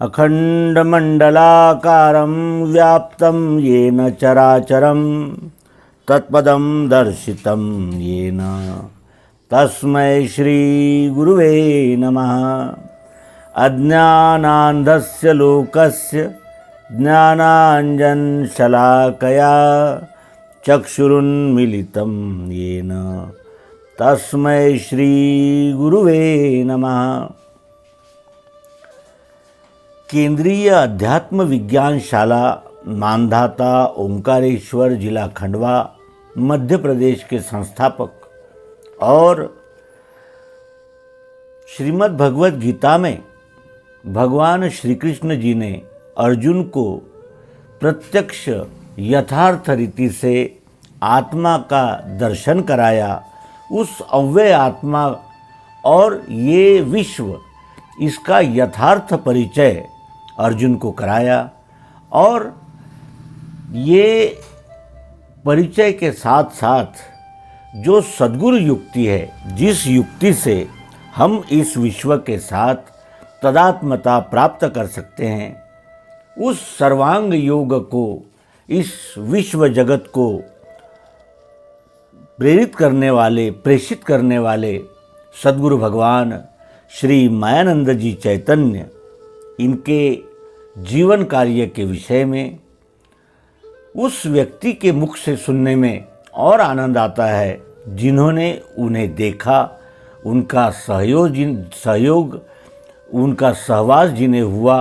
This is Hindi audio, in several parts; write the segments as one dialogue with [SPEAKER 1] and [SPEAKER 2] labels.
[SPEAKER 1] अखंडमंडलाकारं व्याप्तं येन चराचरं तत्पदं दर्शितं येन तस्मै श्री गुरुवे नमः। अज्ञानान्धस्य लोकस्य ज्ञानाञ्जनशलाकया चक्षुरुन्मीलितं येन तस्मै श्री गुरुवे नमः। केंद्रीय अध्यात्म विज्ञान शाला मानधाता ओंकारेश्वर जिला खंडवा मध्य प्रदेश के संस्थापक और श्रीमद् भगवत गीता में भगवान श्री कृष्ण जी ने अर्जुन को प्रत्यक्ष यथार्थ रीति से आत्मा का दर्शन कराया। उस अव्यय आत्मा और ये विश्व, इसका यथार्थ परिचय अर्जुन को कराया। और ये परिचय के साथ साथ जो सद्गुरु युक्ति है, जिस युक्ति से हम इस विश्व के साथ तदात्मता प्राप्त कर सकते हैं, उस सर्वांग योग को, इस विश्व जगत को प्रेरित करने वाले, प्रेषित करने वाले सद्गुरु भगवान श्री मायानंद जी चैतन्य, इनके जीवन कार्य के विषय में उस व्यक्ति के मुख से सुनने में और आनंद आता है जिन्होंने उन्हें देखा, उनका सहयोग, उनका सहवास जिन्हें हुआ,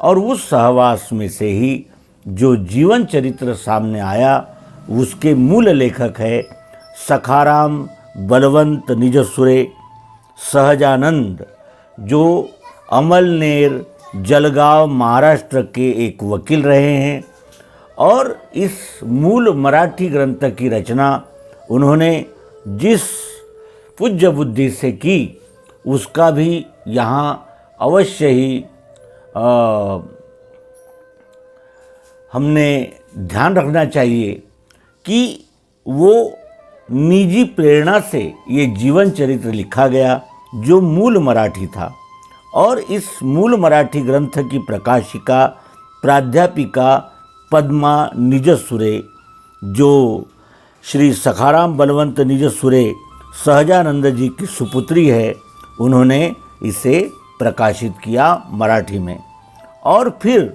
[SPEAKER 1] और उस सहवास में से ही जो जीवन चरित्र सामने आया, उसके मूल लेखक है सखाराम बलवंत निजसुरे सहजानंद, जो अमलनेर जलगांव महाराष्ट्र के एक वकील रहे हैं। और इस मूल मराठी ग्रंथ की रचना उन्होंने जिस पूज्य बुद्धि से की, उसका भी यहाँ अवश्य ही हमने ध्यान रखना चाहिए कि वो निजी प्रेरणा से ये जीवन चरित्र लिखा गया, जो मूल मराठी था। और इस मूल मराठी ग्रंथ की प्रकाशिका प्राध्यापिका पद्मा निजसुरे, जो श्री सखाराम बलवंत निजसुरे सहजानंद जी की सुपुत्री है, उन्होंने इसे प्रकाशित किया मराठी में। और फिर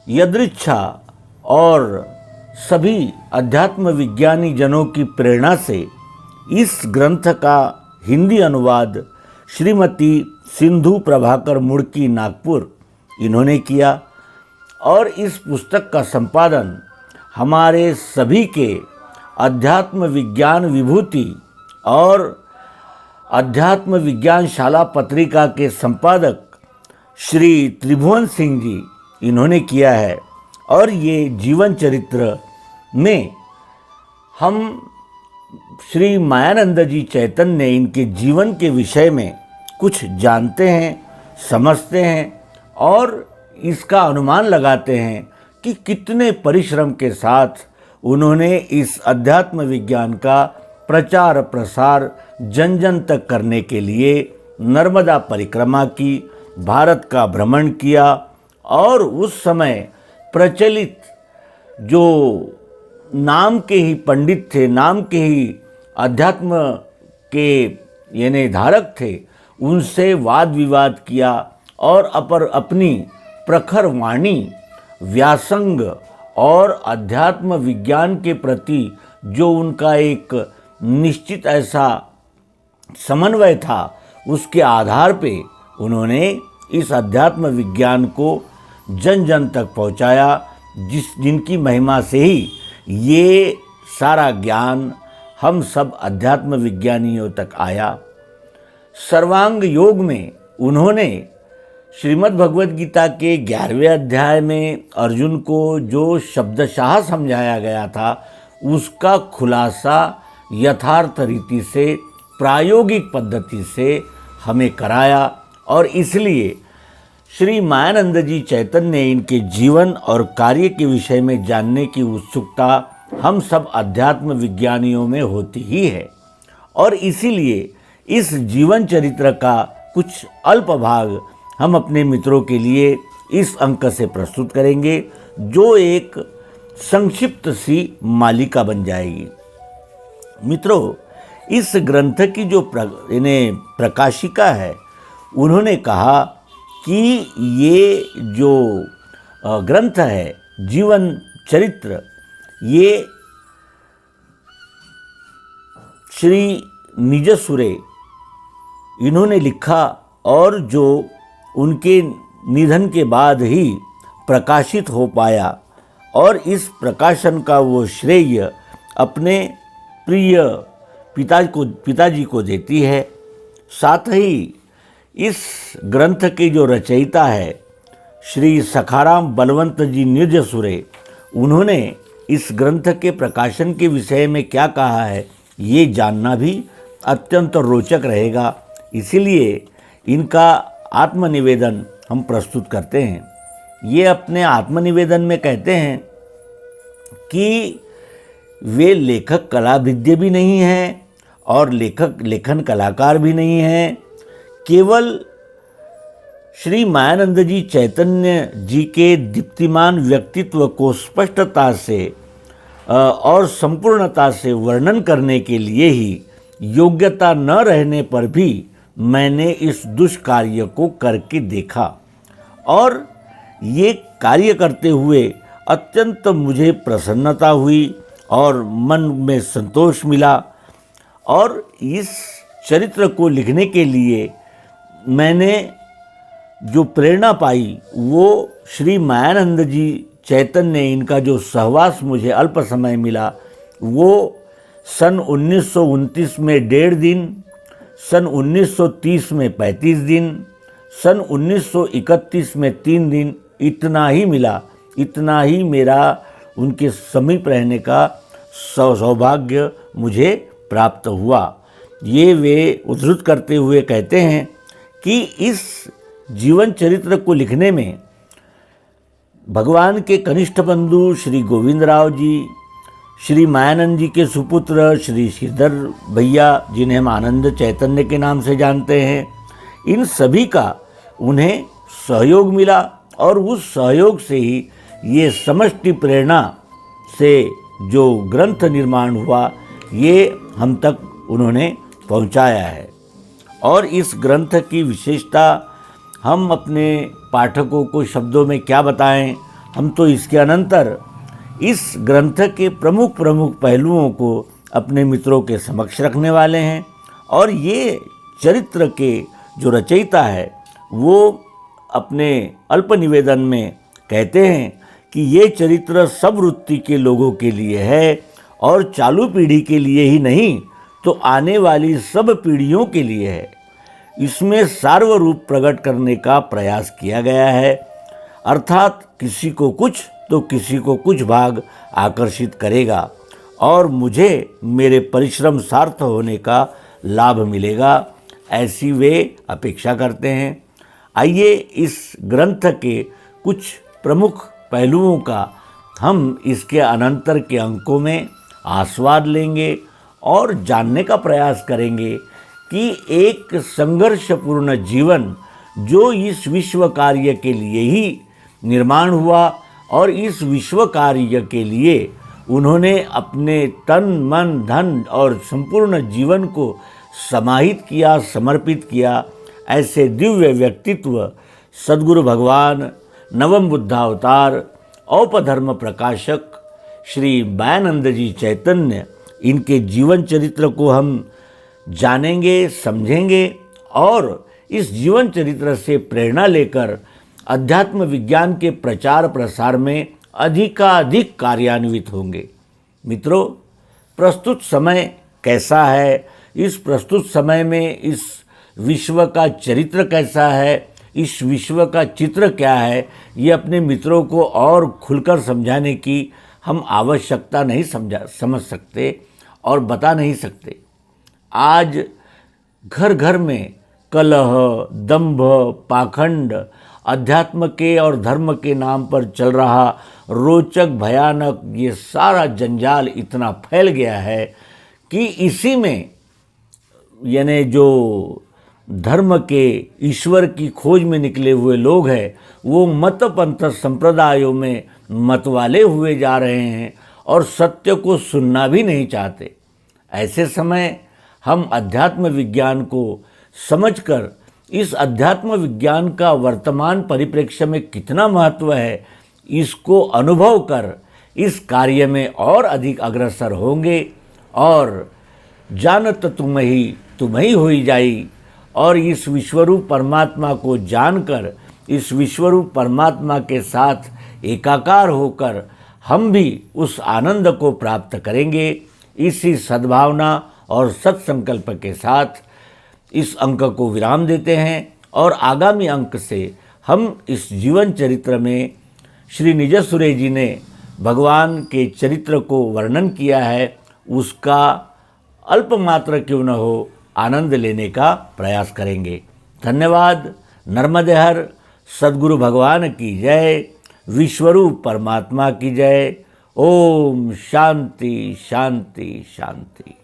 [SPEAKER 1] यदृच्छा और सभी अध्यात्म विज्ञानी जनों की प्रेरणा से इस ग्रंथ का हिंदी अनुवाद श्रीमती सिंधु प्रभाकर मुड़की नागपुर, इन्होंने किया। और इस पुस्तक का संपादन हमारे सभी के अध्यात्म विज्ञान विभूति और अध्यात्म विज्ञान शाला पत्रिका के संपादक श्री त्रिभुवन सिंह जी, इन्होंने किया है। और ये जीवन चरित्र में हम श्री मायानंद जी चैतन्य, इनके जीवन के विषय में कुछ जानते हैं, समझते हैं और इसका अनुमान लगाते हैं कि कितने परिश्रम के साथ उन्होंने इस अध्यात्म विज्ञान का प्रचार प्रसार जन जन तक करने के लिए नर्मदा परिक्रमा की, भारत का भ्रमण किया। और उस समय प्रचलित जो नाम के ही पंडित थे, नाम के ही अध्यात्म के यानी धारक थे, उनसे वाद विवाद किया और अपनी प्रखर वाणी, व्यासंग और अध्यात्म विज्ञान के प्रति जो उनका एक निश्चित ऐसा समन्वय था, उसके आधार पे उन्होंने इस अध्यात्म विज्ञान को जन जन तक पहुंचाया, जिनकी महिमा से ही ये सारा ज्ञान हम सब अध्यात्म विज्ञानियों तक आया। सर्वांग योग में उन्होंने श्रीमद् भगवत गीता के 11वें अध्याय में अर्जुन को जो शब्दशाह समझाया गया था, उसका खुलासा यथार्थ रीति से, प्रायोगिक पद्धति से हमें कराया। और इसलिए श्री मायानंद जी चैतन्य, इनके जीवन और कार्य के विषय में जानने की उत्सुकता हम सब अध्यात्म विज्ञानियों में होती ही है। और इसीलिए इस जीवन चरित्र का कुछ अल्प भाग हम अपने मित्रों के लिए इस अंक से प्रस्तुत करेंगे, जो एक संक्षिप्त सी मालिका बन जाएगी। मित्रों, इस ग्रंथ की जो प्रकाशिका है, उन्होंने कहा कि ये जो ग्रंथ है जीवन चरित्र, ये श्री निजसुरे इन्होंने लिखा और जो उनके निधन के बाद ही प्रकाशित हो पाया, और इस प्रकाशन का वो श्रेय अपने प्रिय पिताजी को देती है। साथ ही इस ग्रंथ के जो रचयिता है श्री सखाराम बलवंत जी निजसुरे, उन्होंने इस ग्रंथ के प्रकाशन के विषय में क्या कहा है, ये जानना भी अत्यंत रोचक रहेगा। इसीलिए इनका आत्मनिवेदन हम प्रस्तुत करते हैं। ये अपने आत्मनिवेदन में कहते हैं कि वे लेखक कलाविद्य भी नहीं हैं और लेखन कलाकार भी नहीं हैं। केवल श्री मायानंद जी चैतन्य जी के दीप्तिमान व्यक्तित्व को स्पष्टता से और संपूर्णता से वर्णन करने के लिए ही योग्यता न रहने पर भी मैंने इस दुष्कार्य को करके देखा, और ये कार्य करते हुए अत्यंत मुझे प्रसन्नता हुई और मन में संतोष मिला। और इस चरित्र को लिखने के लिए मैंने जो प्रेरणा पाई, वो श्री मायानंद जी चैतन्य, इनका जो सहवास मुझे अल्प समय मिला, वो सन 1929 में 1.5 दिन, सन 1930 में 35 दिन, सन 1931 में 3 दिन, इतना ही मिला। इतना ही मेरा उनके समीप रहने का सौभाग्य मुझे प्राप्त हुआ। ये वे उद्धृत करते हुए कहते हैं कि इस जीवन चरित्र को लिखने में भगवान के कनिष्ठ बंधु श्री गोविंदराव जी, श्री मायानंद जी के सुपुत्र श्री श्रीधर भैया, जिन्हें हम आनंद चैतन्य के नाम से जानते हैं, इन सभी का उन्हें सहयोग मिला, और उस सहयोग से ही ये समष्टि प्रेरणा से जो ग्रंथ निर्माण हुआ, ये हम तक उन्होंने पहुंचाया है। और इस ग्रंथ की विशेषता हम अपने पाठकों को शब्दों में क्या बताएं। हम तो इसके अनंतर इस ग्रंथ के प्रमुख पहलुओं को अपने मित्रों के समक्ष रखने वाले हैं। और ये चरित्र के जो रचयिता है, वो अपने अल्प निवेदन में कहते हैं कि ये चरित्र सब वृत्ति के लोगों के लिए है, और चालू पीढ़ी के लिए ही नहीं तो आने वाली सब पीढ़ियों के लिए है। इसमें सार्वरूप प्रकट करने का प्रयास किया गया है, अर्थात किसी को कुछ तो किसी को कुछ भाग आकर्षित करेगा, और मुझे मेरे परिश्रम सार्थ होने का लाभ मिलेगा, ऐसी वे अपेक्षा करते हैं। आइए इस ग्रंथ के कुछ प्रमुख पहलुओं का हम इसके अनंतर के अंकों में आस्वाद लेंगे और जानने का प्रयास करेंगे कि एक संघर्षपूर्ण जीवन जो इस विश्व कार्य के लिए ही निर्माण हुआ, और इस विश्व कार्य के लिए उन्होंने अपने तन मन धन और संपूर्ण जीवन को समाहित किया, समर्पित किया, ऐसे दिव्य व्यक्तित्व सद्गुरु भगवान नवम बुद्धावतार औपधर्म प्रकाशक श्री मायानंद जी चैतन्य, इनके जीवन चरित्र को हम जानेंगे, समझेंगे, और इस जीवन चरित्र से प्रेरणा लेकर अध्यात्म विज्ञान के प्रचार प्रसार में अधिकाधिक कार्यान्वित होंगे। मित्रों, प्रस्तुत समय कैसा है, इस प्रस्तुत समय में इस विश्व का चरित्र कैसा है, इस विश्व का चित्र क्या है, ये अपने मित्रों को और खुलकर समझाने की हम आवश्यकता नहीं समझ सकते और बता नहीं सकते। आज घर घर में कलह, दंभ, पाखंड, अध्यात्म के और धर्म के नाम पर चल रहा रोचक भयानक ये सारा जंजाल इतना फैल गया है कि इसी में यानी जो धर्म के ईश्वर की खोज में निकले हुए लोग हैं वो मत पंथ संप्रदायों में मतवाले हुए जा रहे हैं और सत्य को सुनना भी नहीं चाहते। ऐसे समय हम अध्यात्म विज्ञान को समझकर इस अध्यात्म विज्ञान का वर्तमान परिप्रेक्ष्य में कितना महत्व है इसको अनुभव कर इस कार्य में और अधिक अग्रसर होंगे और जानत तुम ही होई जाई। और इस विश्वरूप परमात्मा को जानकर इस विश्वरूप परमात्मा के साथ एकाकार होकर हम भी उस आनंद को प्राप्त करेंगे। इसी सद्भावना और सत्संकल्प के साथ इस अंक को विराम देते हैं और आगामी अंक से हम इस जीवन चरित्र में श्री निज सुरे जी ने भगवान के चरित्र को वर्णन किया है उसका अल्प मात्र क्यों न हो आनंद लेने का प्रयास करेंगे। धन्यवाद। नर्मदे हर सद्गुरु भगवान की जय, विश्वरूप परमात्मा की जय। ओम शांति शांति शांति।